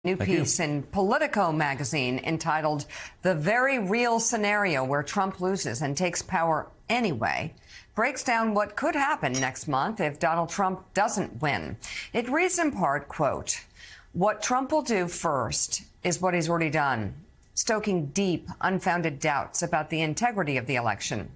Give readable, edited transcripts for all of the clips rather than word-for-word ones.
New piece in Politico magazine entitled "The Very Real Scenario Where Trump Loses and Takes Power Anyway" breaks down what could happen next month if Donald Trump doesn't win. It reads in part, quote, "What Trump will do first is what he's already done, stoking deep, unfounded doubts about the integrity of the election.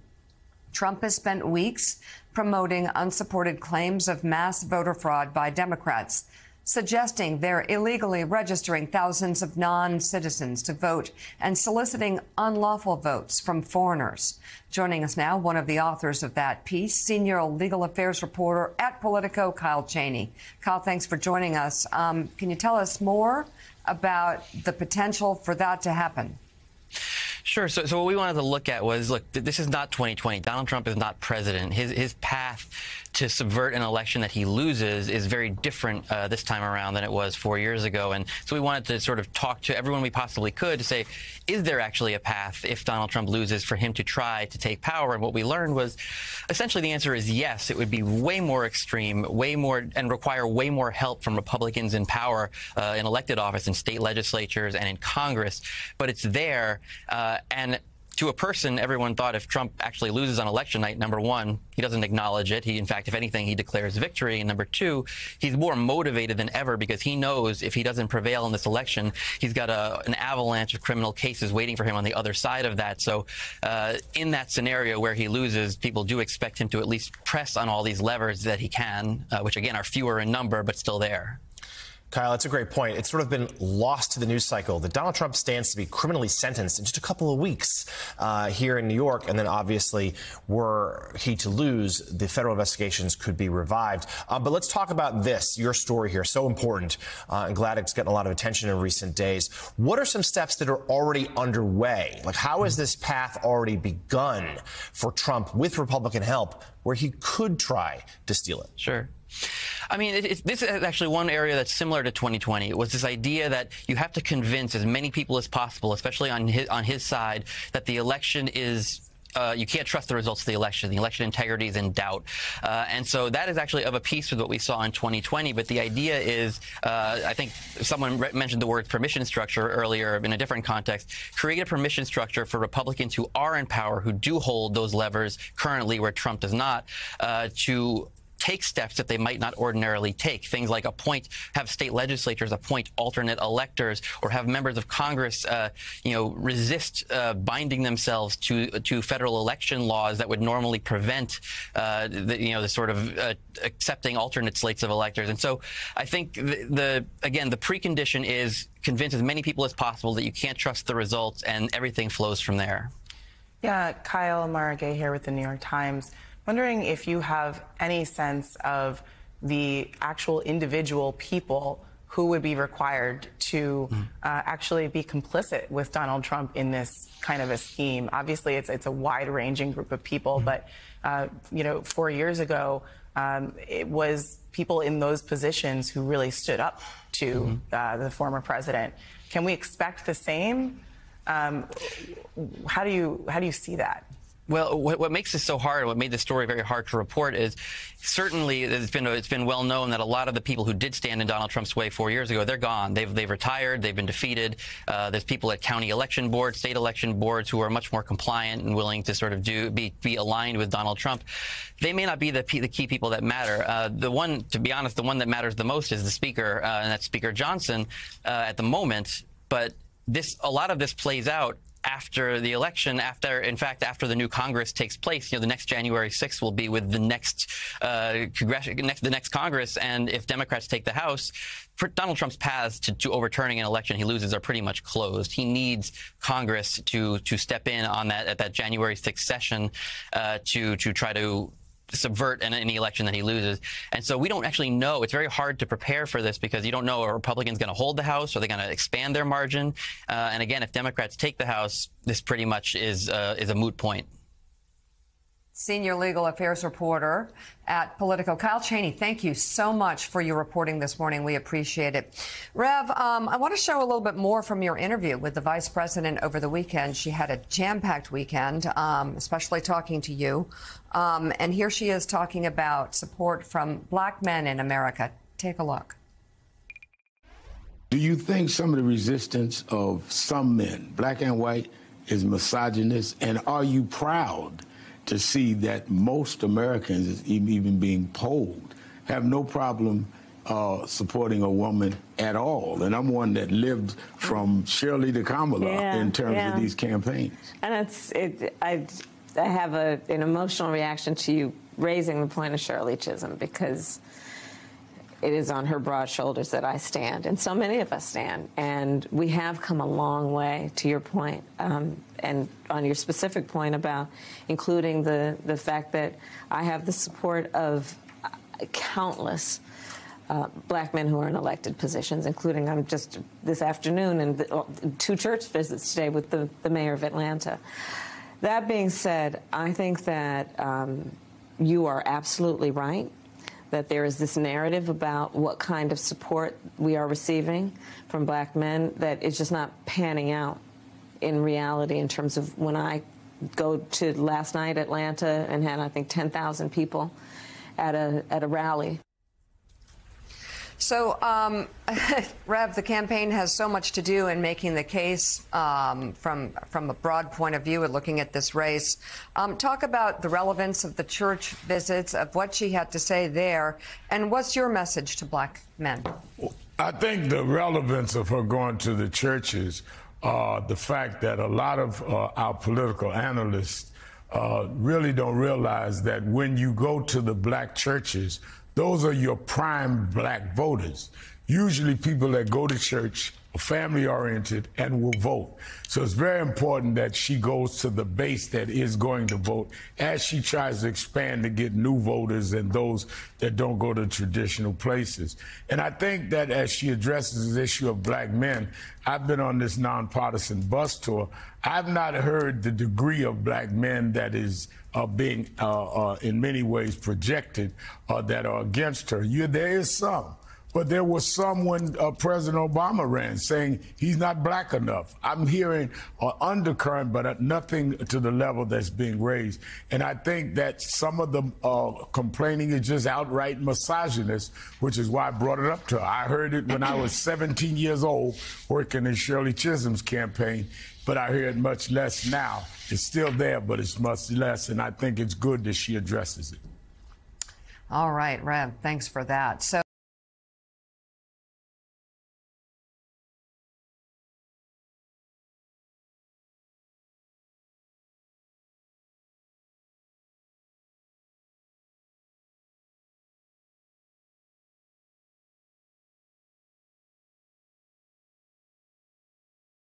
Trump has spent weeks promoting unsupported claims of mass voter fraud by Democrats, suggesting they're illegally registering thousands of non-citizens to vote and soliciting unlawful votes from foreigners." Joining us now, one of the authors of that piece, senior legal affairs reporter at Politico, Kyle Cheney. Kyle, thanks for joining us. Can you tell us more about the potential for that to happen? Sure. So what we wanted to look at was, look, this is not 2020. Donald Trump is not president. His path to subvert an election that he loses is very different this time around than it was 4 years ago. And so we wanted to sort of talk to everyone we possibly could to say, is there actually a path if Donald Trump loses for him to try to take power? And what we learned was essentially the answer is yes. It would be way more extreme, way more, and require way more help from Republicans in power in elected office in state legislatures and in Congress. But it's there. And to a person, everyone thought if Trump actually loses on election night, number one, he doesn't acknowledge it. He, in fact, if anything, he declares victory. And number two, he's more motivated than ever because he knows if he doesn't prevail in this election, he's got an avalanche of criminal cases waiting for him on the other side of that. So in that scenario where he loses, people do expect him to at least press on all these levers that he can, which, again, are fewer in number, but still there. Kyle, that's a great point. It's sort of been lost to the news cycle that Donald Trump stands to be criminally sentenced in just a couple of weeks here in New York. And then obviously, were he to lose, the federal investigations could be revived. But let's talk about this, your story here, so important. And glad it's getting a lot of attention in recent days. What are some steps that are already underway? Like, how has this path already begun for Trump with Republican help where he could try to steal it? Sure. I mean, this is actually one area that's similar to 2020. It was this idea that you have to convince as many people as possible, especially on his side, that the election is you can't trust the results of the election. The election integrity is in doubt. And so that is actually of a piece with what we saw in 2020. But the idea is, I think someone mentioned the word permission structure earlier in a different context. Create a permission structure for Republicans who are in power, who do hold those levers currently where Trump does not, to take steps that they might not ordinarily take. Things like have state legislatures appoint alternate electors, or have members of Congress, resist binding themselves to federal election laws that would normally prevent the sort of accepting alternate slates of electors. And so I think the precondition is convince as many people as possible that you can't trust the results, and everything flows from there. Yeah, Kyle, Mara Gay here with the New York Times. Wondering if you have any sense of the actual individual people who would be required to actually be complicit with Donald Trump in this kind of a scheme. Obviously, it's a wide-ranging group of people, but 4 years ago, it was people in those positions who really stood up to the former president. Can we expect the same? How do you see that? Well, what makes this so hard, what made this story very hard to report, is certainly it's been well known that a lot of the people who did stand in Donald Trump's way 4 years ago, they're gone. They've retired. They've been defeated. There's people at county election boards, state election boards who are much more compliant and willing to sort of be aligned with Donald Trump. They may not be the key people that matter. To be honest, the one that matters the most is the speaker, and that's Speaker Johnson at the moment. But a lot of this plays out after the election, after the new Congress takes place. The next January 6th will be with the next Congress, and if Democrats take the House, Donald Trump's paths to overturning an election he loses are pretty much closed. He needs Congress to step in on that at that January 6th session to try to subvert any election that he loses. And so we don't actually know. It's very hard to prepare for this because you don't know, are Republicans going to hold the House? Are they going to expand their margin? And again, if Democrats take the House, this pretty much is a moot point. Senior legal affairs reporter at Politico, Kyle Cheney, thank you so much for your reporting this morning. We appreciate it. Rev, I want to show a little bit more from your interview with the vice president over the weekend. She had a jam-packed weekend, especially talking to you. And here she is talking about support from black men in America. Take a look. Do you think some of the resistance of some men, black and white, is misogynist? And are you proud to see that most Americans, even being polled, have no problem supporting a woman at all? And I'm one that lived from Shirley to Kamala in terms of these campaigns. And I have an emotional reaction to you raising the point of Shirley Chisholm, because it is on her broad shoulders that I stand, and so many of us stand. And we have come a long way, to your point, and on your specific point about including the fact that I have the support of countless black men who are in elected positions, including I'm just this afternoon and 2 church visits today with the mayor of Atlanta. That being said, I think that you are absolutely right, that there is this narrative about what kind of support we are receiving from black men that is just not panning out in reality in terms of when I go to last night Atlanta and had, I think, 10,000 people at a rally. So, Rev, the campaign has so much to do in making the case from a broad point of view and looking at this race. Talk about the relevance of the church visits, of what she had to say there, and what's your message to black men? I think the relevance of her going to the churches, the fact that a lot of our political analysts really don't realize that when you go to the black churches, those are your prime black voters. Usually people that go to church are family-oriented and will vote. So it's very important that she goes to the base that is going to vote as she tries to expand to get new voters and those that don't go to traditional places. And I think that as she addresses the issue of black men, I've been on this nonpartisan bus tour. I've not heard the degree of black men that is being in many ways projected that are against her. There is some. But there was some when President Obama ran saying he's not black enough. I'm hearing undercurrent, but nothing to the level that's being raised. And I think that some of the complaining is just outright misogynist, which is why I brought it up to her. I heard it when I was 17 years old working in Shirley Chisholm's campaign, but I hear it much less now. It's still there, but it's much less, and I think it's good that she addresses it. All right, Rev, thanks for that. So